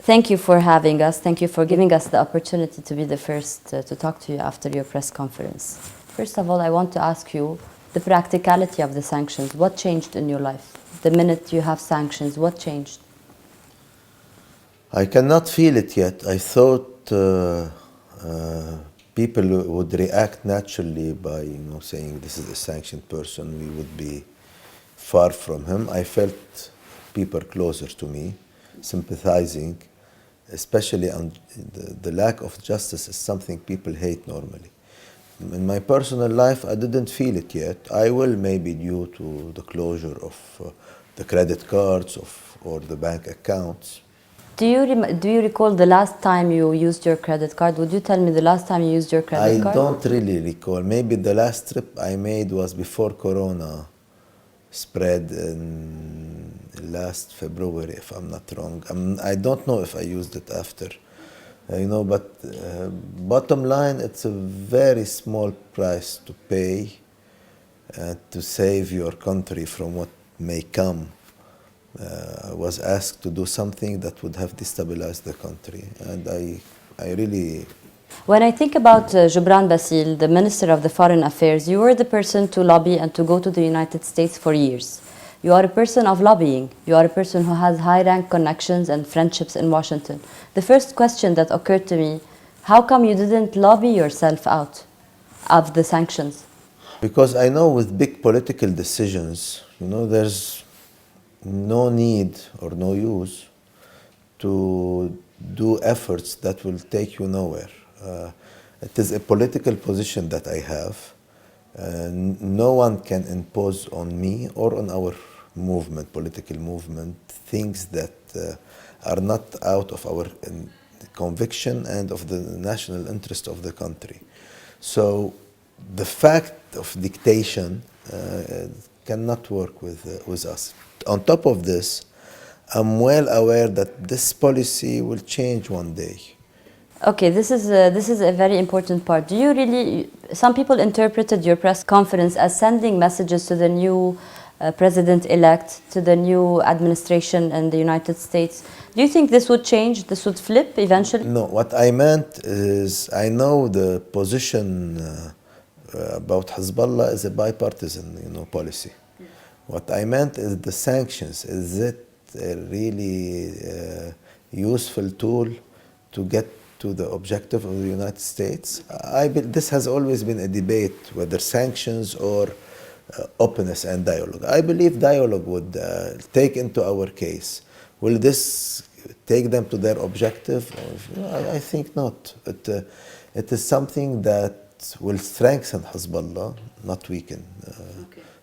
Thank you for having us. Thank you for giving us the opportunity to be the first to talk to you after your press conference. First of all, I want to ask you the practicality of the sanctions. What changed in your life? The minute you have sanctions, what changed? I cannot feel it yet. I thought people would react naturally by, saying this is a sanctioned person. We would be far from him. I felt people closer to me, sympathizing, especially on the lack of justice is something people hate normally. In my personal life, I didn't feel it yet. I will, maybe due to the closure of the credit cards or the bank accounts. Do you recall the last time you used your credit card? Would you tell me the last time you used your credit card? I don't really recall. Maybe the last trip I made was before Corona spread in last February, if I'm not wrong. I don't know if I used it after, but bottom line, it's a very small price to pay to save your country from what may come. I was asked to do something that would have destabilized the country, and I really... When I think about Gebran Bassil, the Minister of the Foreign Affairs, you were the person to lobby and to go to the United States for years. You are a person of lobbying. You are a person who has high-rank connections and friendships in Washington. The first question that occurred to me, how come you didn't lobby yourself out of the sanctions? Because I know with big political decisions, there's no need or no use to do efforts that will take you nowhere. It is a political position that I have. No one can impose on me or on our movement, political movement, things that are not out of our conviction and of the national interest of the country. So the fact of dictation cannot work with us. On top of this, I'm well aware that this policy will change one day. Okay, this is a very important part. Do you really? Some people interpreted your press conference as sending messages to the new president-elect, to the new administration in the United States. Do you think this would change? This would flip eventually? No. What I meant is, I know the position about Hezbollah is a bipartisan, policy. What I meant is the sanctions. Is it a really useful tool to get to the objective of the United States? This has always been a debate, whether sanctions or openness and dialogue. I believe dialogue would take into our case. Will this take them to their objective? I think not. It is something that will strengthen Hezbollah, not weaken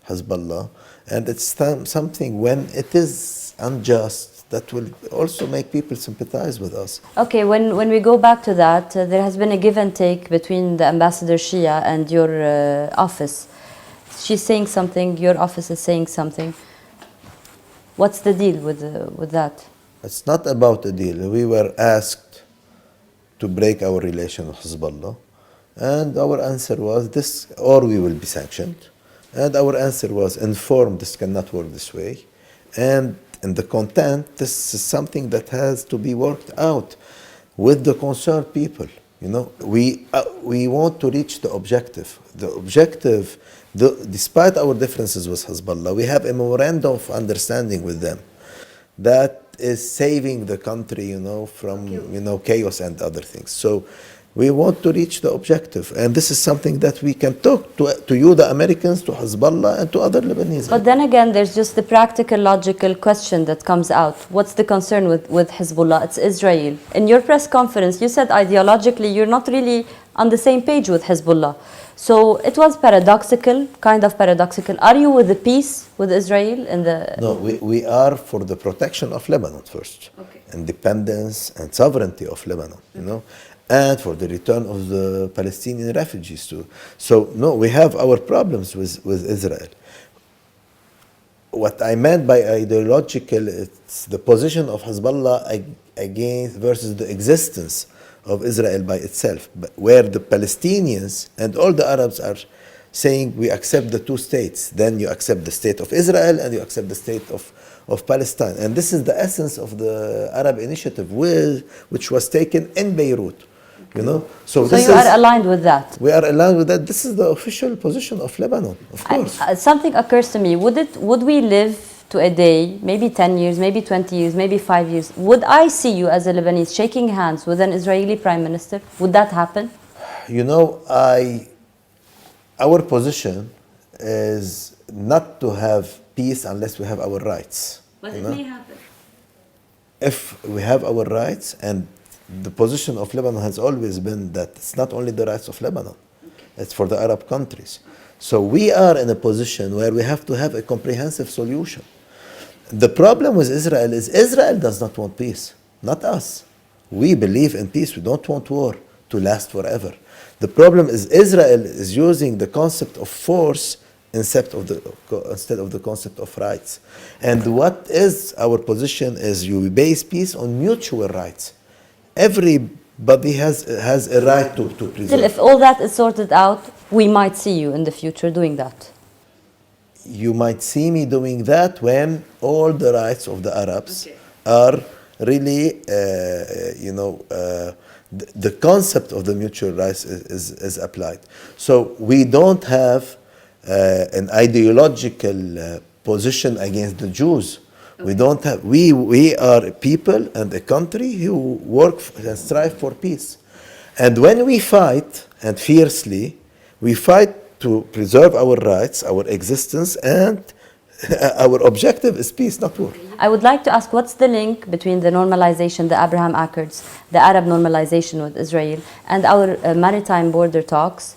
Hezbollah. And it's something, when it is unjust, that will also make people sympathize with us. Okay, when we go back to that, there has been a give and take between the Ambassador Shia and your office. She's saying something, your office is saying something. What's the deal with that? It's not about a deal. We were asked to break our relation with Hezbollah, and our answer was this, or we will be sanctioned. And our answer was informed, this cannot work this way. And in the content, this is something that has to be worked out with the concerned people. We want to reach the objective. The objective, despite our differences with Hezbollah, we have a memorandum of understanding with them that is saving the country, from chaos and other things. So we want to reach the objective, and this is something that we can talk to you, the Americans, to Hezbollah, and to other Lebanese. But then again, there's just the practical, logical question that comes out. What's the concern with Hezbollah? It's Israel. In your press conference, you said ideologically you're not really on the same page with Hezbollah. So it was paradoxical, kind of paradoxical. Are you with the peace with Israel? No, we are for the protection of Lebanon first. Okay. Independence and sovereignty of Lebanon, and for the return of the Palestinian refugees too. So no, we have our problems with Israel. What I meant by ideological, it's the position of Hezbollah against versus the existence of Israel by itself, where the Palestinians and all the Arabs are saying we accept the two states. Then you accept the state of Israel and you accept the state of of Palestine. And this is the essence of the Arab Initiative, which was taken in Beirut. You know, so you are aligned with that. We are aligned with that. This is the official position of Lebanon, of course. Something occurs to me. Would we live to a day, maybe 10 years, maybe 20 years, maybe 5 years? Would I see you as a Lebanese shaking hands with an Israeli prime minister? Would that happen? You know, our position is not to have peace unless we have our rights. But it may happen. If we have our rights, and the position of Lebanon has always been that it's not only the rights of Lebanon, it's for the Arab countries. So we are in a position where we have to have a comprehensive solution. The problem with Israel is Israel does not want peace, not us. We believe in peace. We don't want war to last forever. The problem is Israel is using the concept of force instead of the concept of rights. And what is our position is you base peace on mutual rights. Everybody has a right to preserve. Still, if all that is sorted out, we might see you in the future doing that. You might see me doing that when all the rights of the Arabs are really, the concept of the mutual rights is applied. So we don't have an ideological position against the Jews. We don't have. We are a people and a country who work and strive for peace. And when we fight, and fiercely, we fight to preserve our rights, our existence, and our objective is peace, not war. I would like to ask, what's the link between the normalization, the Abraham Accords, the Arab normalization with Israel, and our maritime border talks,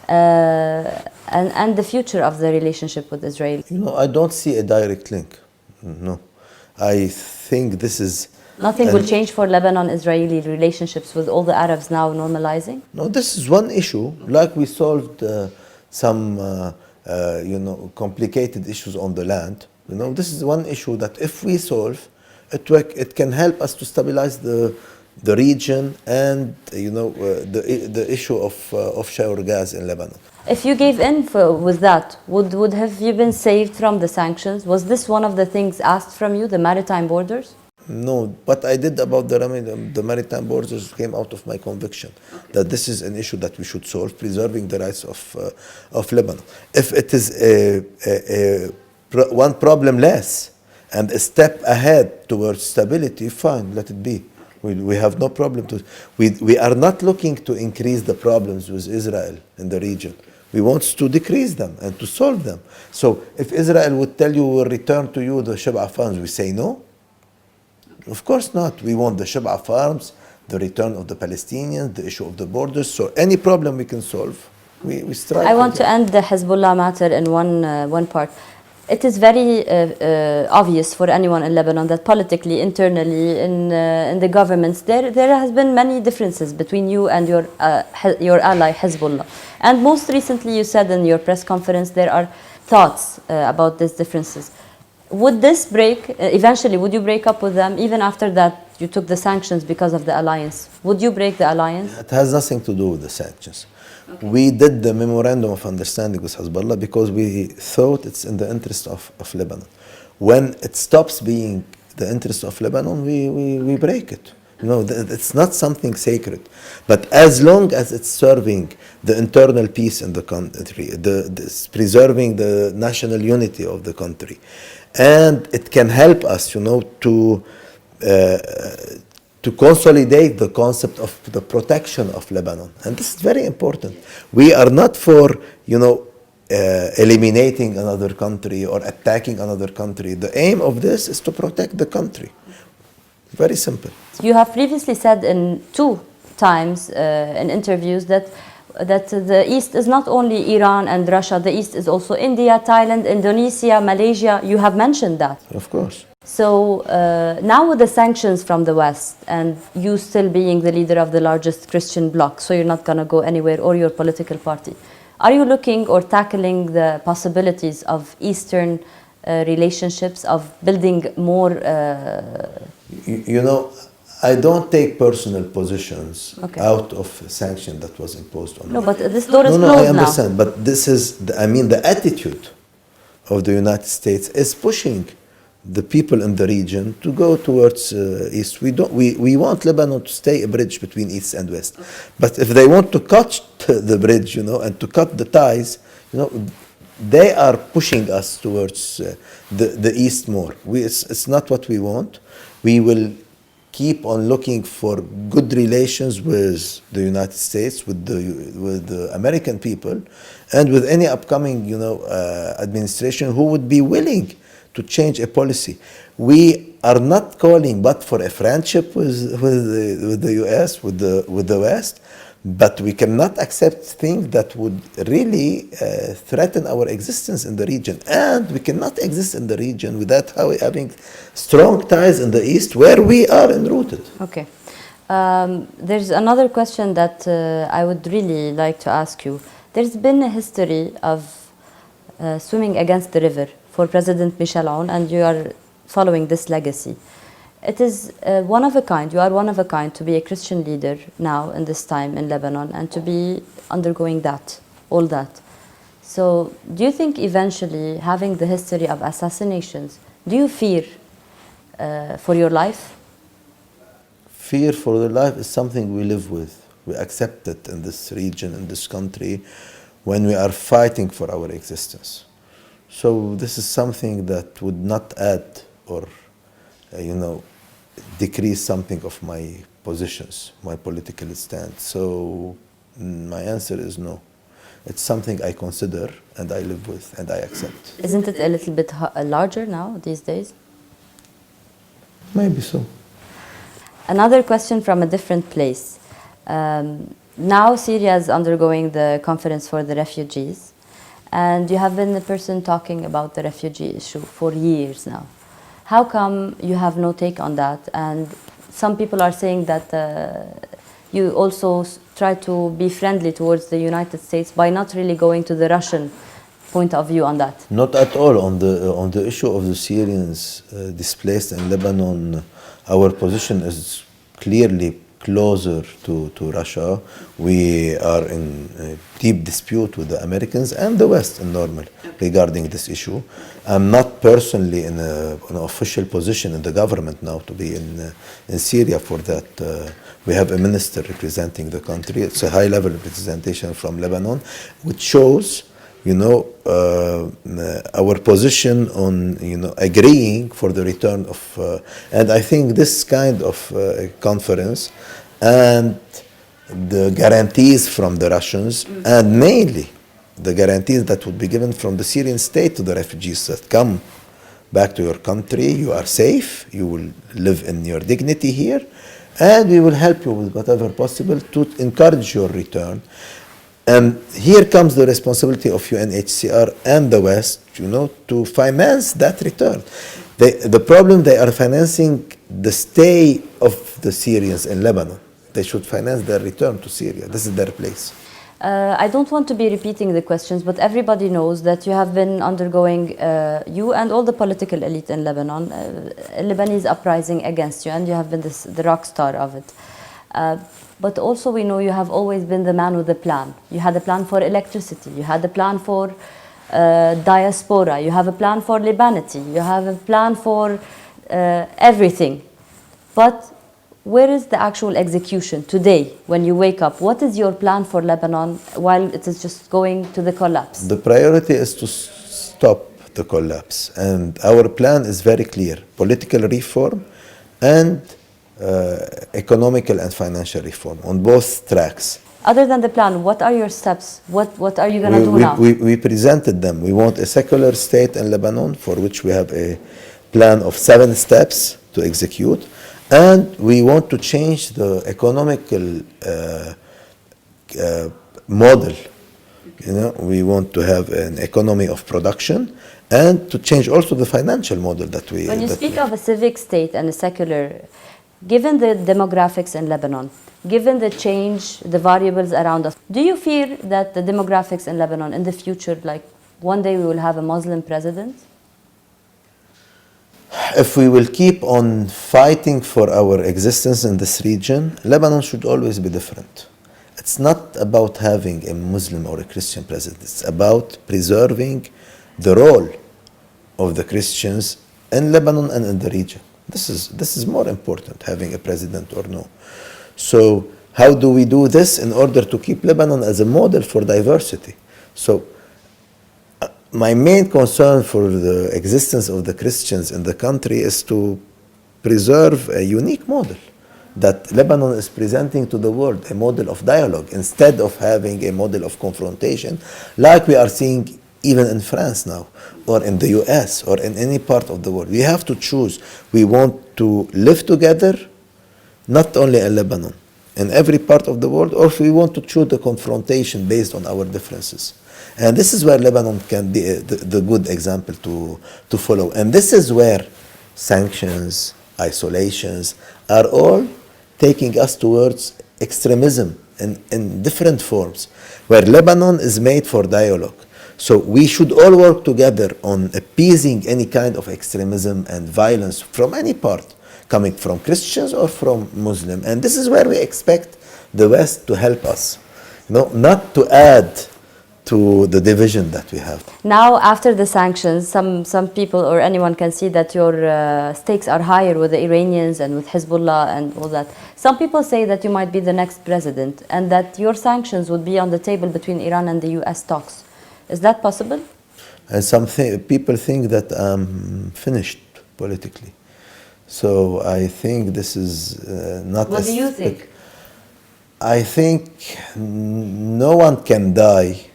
and the future of the relationship with Israel? You know, I don't see a direct link. No. I think this is... Nothing will change for Lebanon-Israeli relationships with all the Arabs now normalizing? No, this is one issue. Like we solved some, complicated issues on the land. You know, this is one issue that if we solve, it can help us to stabilize the region and, the issue of offshore gas in Lebanon. If you gave in with that, would have you been saved from the sanctions? Was this one of the things asked from you, the maritime borders? No, what I did about the maritime borders came out of my conviction that this is an issue that we should solve, preserving the rights of Lebanon. If it is one problem less and a step ahead towards stability, fine, let it be. We have no problem to. We are not looking to increase the problems with Israel in the region. We want to decrease them and to solve them. So if Israel would tell you, we'll return to you the Shib'a farms, we say no? Of course not. We want the Shib'a farms, the return of the Palestinians, the issue of the borders. So any problem we can solve, we strive. I want to end the Hezbollah matter in one part. It is very obvious for anyone in Lebanon that politically, internally, in the governments, there has been many differences between you and your ally Hezbollah. And most recently, you said in your press conference there are thoughts about these differences. Would this break eventually? Would you break up with them even after that you took the sanctions because of the alliance? Would you break the alliance? It has nothing to do with the sanctions. Okay. We did the memorandum of understanding with Hezbollah because we thought it's in the interest of Lebanon. When it stops being the interest of Lebanon, we break it. You know, it's not something sacred. But as long as it's serving the internal peace in the country, preserving the national unity of the country, and it can help us, to consolidate the concept of the protection of Lebanon. And this is very important. We are not for, eliminating another country or attacking another country. The aim of this is to protect the country. Very simple. You have previously said in 2 times in interviews that the East is not only Iran and Russia, the East is also India, Thailand, Indonesia, Malaysia. You have mentioned that. Of course. So now with the sanctions from the West and you still being the leader of the largest Christian bloc, so you're not going to go anywhere, or your political party, are you looking or tackling the possibilities of Eastern relationships, of building more... I don't take personal positions out of sanction that was imposed on me. No, but this door is closed now. I understand, but this is, the attitude of the United States is pushing the people in the region to go towards east. We want Lebanon to stay a bridge between east and west. Okay. But if they want to cut the bridge, and to cut the ties, they are pushing us towards the east more. It's not what we want. We will keep on looking for good relations with the United States, with the American people, and with any upcoming administration who would be willing to change a policy. We are not calling but for a friendship with the US, with the West, but we cannot accept things that would really threaten our existence in the region. And we cannot exist in the region without having strong ties in the East where we are enrooted. Okay. There's another question that I would really like to ask you. There's been a history of swimming against the river for President Michel Aoun, and you are following this legacy. It is one of a kind. You are one of a kind to be a Christian leader now in this time in Lebanon and to be undergoing all that. So do you think eventually, having the history of assassinations, do you fear for your life? Fear for the life is something we live with. We accept it in this region, in this country, when we are fighting for our existence. So this is something that would not add or, decrease something of my positions, my political stand. So my answer is no. It's something I consider and I live with and I accept. Isn't it a little bit larger now these days? Maybe so. Another question from a different place. Now Syria is undergoing the conference for the refugees, and you have been the person talking about the refugee issue for years now. How come you have no take on that? And some people are saying that you also try to be friendly towards the United States by not really going to the Russian point of view on that. Not at all. On the issue of the Syrians displaced in Lebanon, our position is clearly closer to Russia. We are in a deep dispute with the Americans and the West in normal regarding this issue. I'm not personally in an official position in the government now to be in Syria for that. We have a minister representing the country. It's a high-level representation from Lebanon, which shows our position on agreeing for the return of and I think this kind of conference and the guarantees from the Russians and mainly the guarantees that would be given from the Syrian state to the refugees that come back to your country, you are safe, you will live in your dignity here, and we will help you with whatever possible to encourage your return. And here comes the responsibility of UNHCR and the West, to finance that return. The problem, they are financing the stay of the Syrians in Lebanon. They should finance their return to Syria. This is their place. I don't want to be repeating the questions, but everybody knows that you have been undergoing, you and all the political elite in Lebanon, a Lebanese uprising against you, and you have been the rock star of it. But also we know you have always been the man with a plan. You had a plan for electricity, you had a plan for diaspora, you have a plan for Lebanity, you have a plan for everything. But where is the actual execution today when you wake up? What is your plan for Lebanon while it is just going to the collapse? The priority is to stop the collapse. And our plan is very clear. Political reform and economical and financial reform on both tracks. Other than the plan, what are your steps? What are you going to do now? We presented them. We want a secular state in Lebanon, for which we have a plan of 7 steps to execute. And we want to change the economical model. We want to have an economy of production and to change also the financial model that we... When you speak of a civic state and a secular, given the demographics in Lebanon, given the change, the variables around us, do you fear that the demographics in Lebanon in the future, like one day we will have a Muslim president? If we will keep on fighting for our existence in this region, Lebanon should always be different. It's not about having a Muslim or a Christian president. It's about preserving the role of the Christians in Lebanon and in the region. This is more important, having a president or no. So how do we do this in order to keep Lebanon as a model for diversity? So my main concern for the existence of the Christians in the country is to preserve a unique model that Lebanon is presenting to the world, a model of dialogue, instead of having a model of confrontation like we are seeing even in France now, or in the US, or in any part of the world. We have to choose. We want to live together, not only in Lebanon, in every part of the world, or if we want to choose the confrontation based on our differences. And this is where Lebanon can be the good example to follow. And this is where sanctions, isolations are all taking us towards extremism in different forms, where Lebanon is made for dialogue. So we should all work together on appeasing any kind of extremism and violence from any part, coming from Christians or from Muslim. And this is where we expect the West to help us, not to add to the division that we have. Now, after the sanctions, some people or anyone can see that your stakes are higher with the Iranians and with Hezbollah and all that. Some people say that you might be the next president and that your sanctions would be on the table between Iran and the US talks. Is that possible? And people think that I'm finished politically. So I think this is not... What do you think? I think no one can die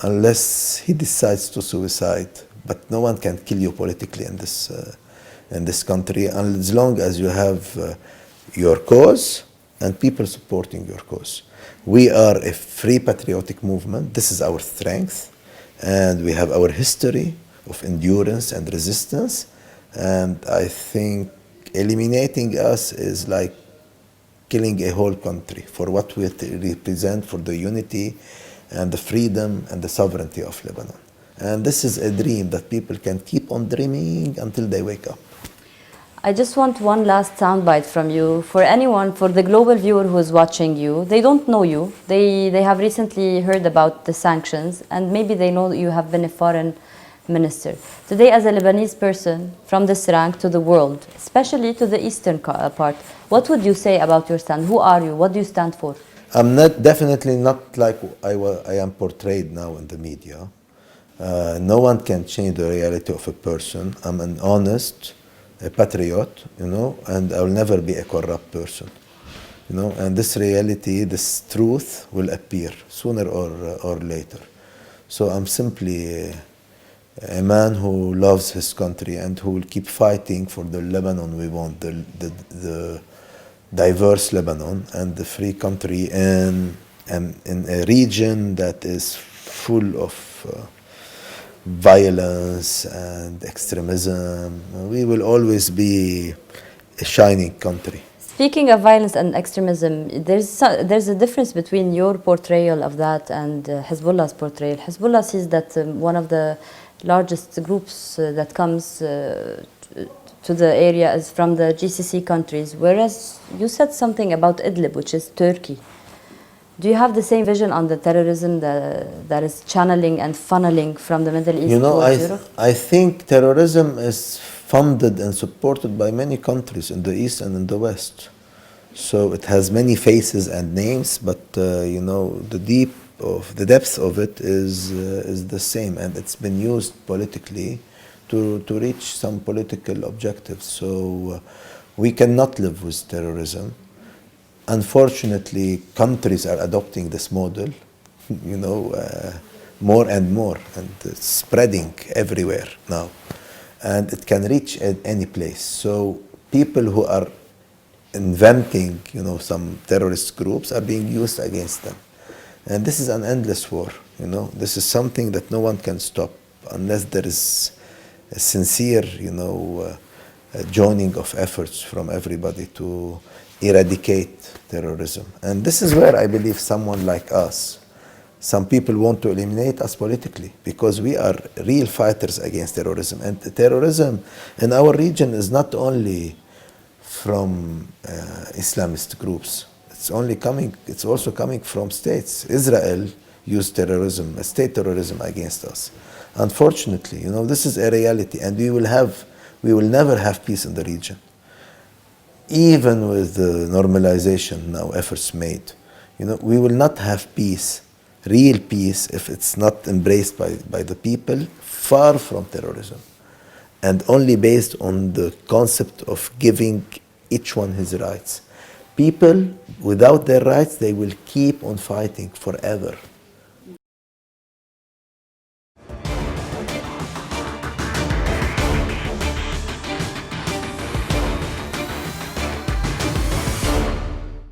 unless he decides to suicide. But no one can kill you politically in this country, as long as you have your cause and people supporting your cause. We are a free patriotic movement. This is our strength. And we have our history of endurance and resistance. And I think eliminating us is like killing a whole country for what we represent, for the unity and the freedom and the sovereignty of Lebanon. And this is a dream that people can keep on dreaming until they wake up. I just want one last soundbite from you. For anyone, for the global viewer who is watching you, they don't know you. They have recently heard about the sanctions, and maybe they know that you have been a foreign minister. Today, as a Lebanese person, from this rank to the world, especially to the eastern part, what would you say about your stand? Who are you? What do you stand for? I'm definitely not like I am portrayed now in the media. No one can change the reality of a person. I'm an honest, a patriot, and I will never be a corrupt person, and this reality, this truth will appear sooner or later. So I'm simply a man who loves his country and who will keep fighting for the Lebanon we want, the diverse Lebanon and the free country in a region that is full of violence and extremism. We will always be a shining country. Speaking of violence and extremism, there's a difference between your portrayal of that and Hezbollah's portrayal. Hezbollah sees that one of the largest groups that comes to the area is from the GCC countries, whereas you said something about Idlib, which is Turkey. Do you have the same vision on the terrorism that is channeling and funneling from the Middle East towards Europe? I think terrorism is funded and supported by many countries in the East and in the West. So it has many faces and names, but the depth of it is the same, and it's been used politically to reach some political objectives. So we cannot live with terrorism. Unfortunately, countries are adopting this model, more and more, and it's spreading everywhere now. And it can reach any place. So people who are inventing, some terrorist groups are being used against them. And this is an endless war, This is something that no one can stop unless there is a sincere, joining of efforts from everybody to eradicate terrorism. And this is where I believe someone like us, some people want to eliminate us politically because we are real fighters against terrorism. And terrorism in our region is not only from Islamist groups. It's also coming from states. Israel used terrorism, state terrorism against us. Unfortunately, this is a reality, and we will have we will never have peace in the region. Even with the normalization now efforts made, we will not have peace, real peace, if it's not embraced by the people, far from terrorism, and only based on the concept of giving each one his rights. People, without their rights, they will keep on fighting forever.